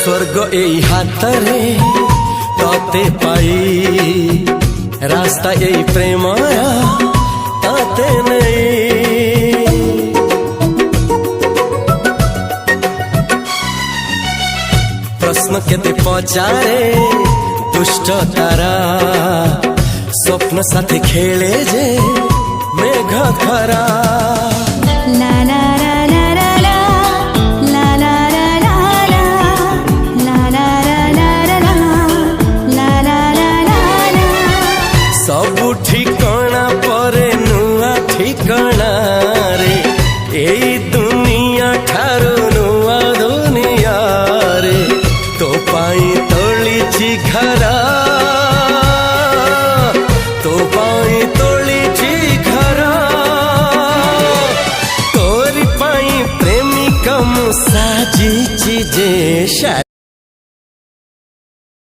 स्वर्ग एई हातरे तते पाई रास्ता एई प्रेमया ताते नहीं। प्रश्न केते पचारे दुष्ट तारा स्वप्न साथी खेले जे मेघ खरा। ला ला ला ला ला ला ला ला ला ला ला ला ला ला। सबु ठिकाना परे नुआ ठिकाना रे एई दुनिया ठारू नुआ दुनिया रे। तो पाई तोलिछि घरा तो पाई तोलिछि घरा तोरी पाई प्रेमिका मु साजिछि जे